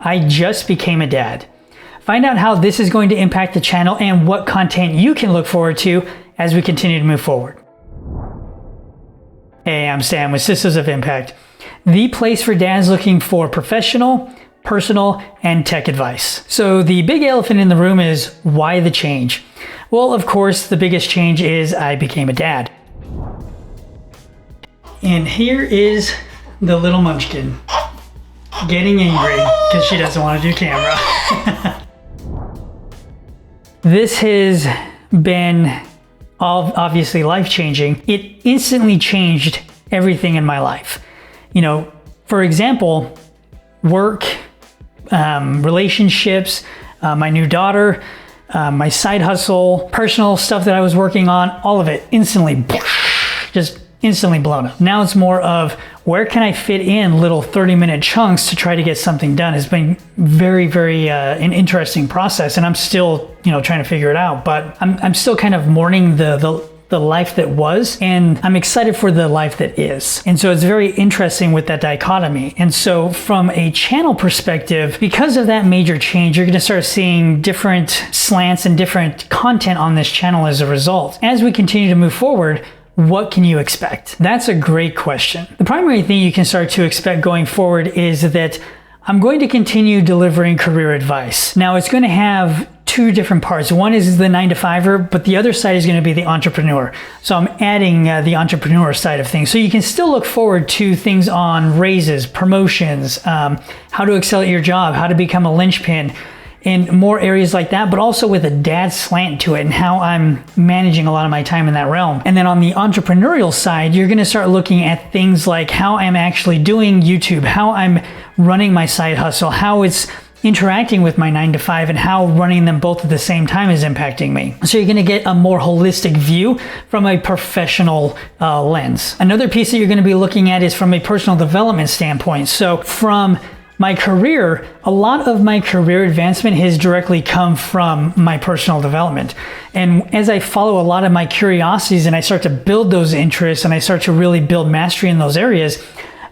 I just became a dad. Find out how this is going to impact the channel and what content you can look forward to as we continue to move forward. Hey, I'm Sam with Systems of Impact, the place for dads looking for professional, personal, and tech advice. So the big elephant in the room is, why the change? Well, of course, the biggest change is I became a dad. And here is the little munchkin getting angry because she doesn't want to do camera. This has been obviously life-changing. It instantly changed everything in my life. You know, for example, work, relationships, my new daughter, my side hustle, personal stuff that I was working on, all of it instantly, just instantly blown up. Now it's more of, where can I fit in little 30-minute chunks to try to get something done? It's been very an interesting process, and I'm still, trying to figure it out, but I'm still kind of mourning the life that was, and I'm excited for the life that is. And so it's very interesting with that dichotomy. And so from a channel perspective, because of that major change, you're gonna start seeing different slants and different content on this channel as a result. As we continue to move forward, what can you expect? That's a great question. The primary thing you can start to expect going forward is that I'm going to continue delivering career advice. Now, it's going to have two different parts. One is the 9-to-5er, but the other side is going to be the entrepreneur. So I'm adding the entrepreneur side of things. So you can still look forward to things on raises, promotions, how to excel at your job, how to become a linchpin, and more areas like that, but also with a dad slant to it and how I'm managing a lot of my time in that realm. And then on the entrepreneurial side, you're gonna start looking at things like how I'm actually doing YouTube, how I'm running my side hustle, how it's interacting with my 9-to-5, and how running them both at the same time is impacting me. So you're gonna get a more holistic view from a professional lens. Another piece that you're gonna be looking at is from a personal development standpoint. So from my career, a lot of my career advancement has directly come from my personal development. And as I follow a lot of my curiosities and I start to build those interests and I start to really build mastery in those areas,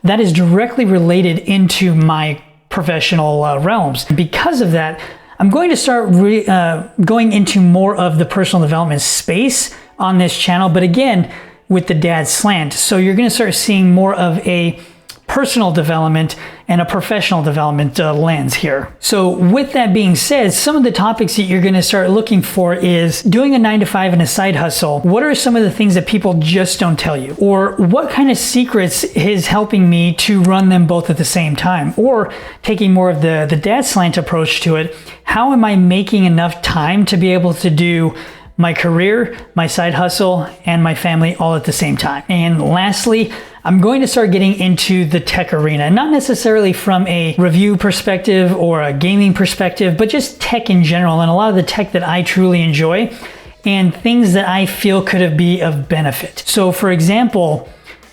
that is directly related into my professional realms. Because of that, I'm going to start going into more of the personal development space on this channel, but again, with the dad slant. So you're gonna start seeing more of a personal development and a professional development lens here. So with that being said, some of the topics that you're gonna start looking for is doing a 9-to-5 and a side hustle. What are some of the things that people just don't tell you? Or what kind of secrets is helping me to run them both at the same time? Or taking more of the dad slant approach to it, how am I making enough time to be able to do my career, my side hustle, and my family all at the same time? And lastly, I'm going to start getting into the tech arena, not necessarily from a review perspective or a gaming perspective, but just tech in general, and a lot of the tech that I truly enjoy and things that I feel could be of benefit. So for example,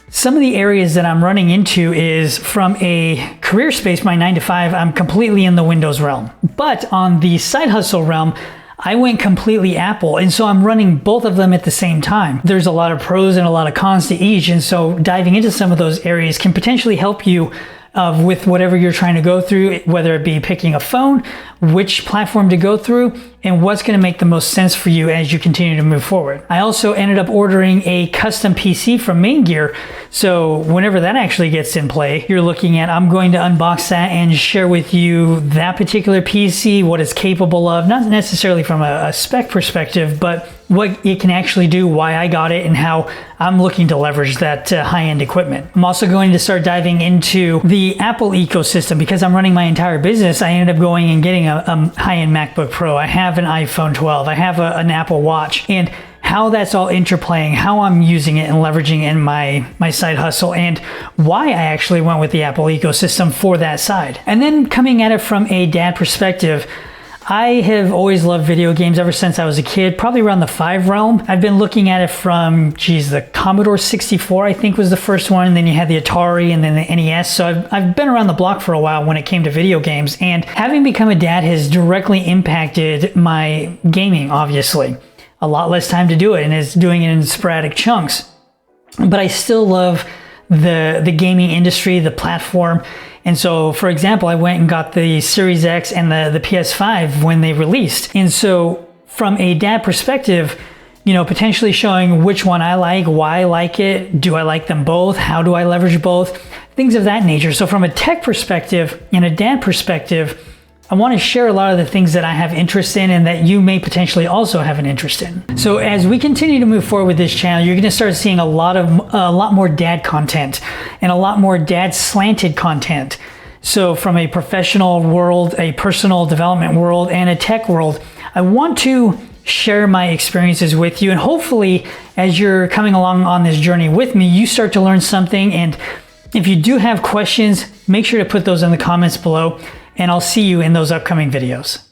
some of the areas that I'm running into is from a career space, my 9-to-5, I'm completely in the Windows realm. But on the side hustle realm, I went completely Apple, and so I'm running both of them at the same time. There's a lot of pros and a lot of cons to each, and so diving into some of those areas can potentially help you with whatever you're trying to go through, whether it be picking a phone, which platform to go through, and what's going to make the most sense for you as you continue to move forward. I also ended up ordering a custom PC from Main Gear, so whenever that actually gets in play, you're looking at, I'm going to unbox that and share with you that particular PC, what it's capable of, not necessarily from a spec perspective, but what it can actually do, why I got it, and how I'm looking to leverage that high-end equipment. I'm also going to start diving into the Apple ecosystem. Because I'm running my entire business, I ended up going and getting a high-end MacBook Pro. I have an iPhone 12. I have an Apple Watch. And how that's all interplaying, how I'm using it and leveraging in my side hustle, and why I actually went with the Apple ecosystem for that side. And then coming at it from a dad perspective, I have always loved video games ever since I was a kid, probably around the 5 realm. I've been looking at it from, the Commodore 64, I think was the first one, and then you had the Atari and then the NES. So I've been around the block for a while when it came to video games, and having become a dad has directly impacted my gaming, obviously. A lot less time to do it, and it's doing it in sporadic chunks. But I still love the gaming industry, the platform. And so, for example, I went and got the Series X and the PS5 when they released. And so from a dad perspective, potentially showing which one I like, why I like it, do I like them both, how do I leverage both, things of that nature. So from a tech perspective and a dad perspective, I want to share a lot of the things that I have interest in and that you may potentially also have an interest in. So as we continue to move forward with this channel, you're going to start seeing a lot more dad content and a lot more dad slanted content. So from a professional world, a personal development world, and a tech world, I want to share my experiences with you. And hopefully, as you're coming along on this journey with me, you start to learn something. And if you do have questions, make sure to put those in the comments below, and I'll see you in those upcoming videos.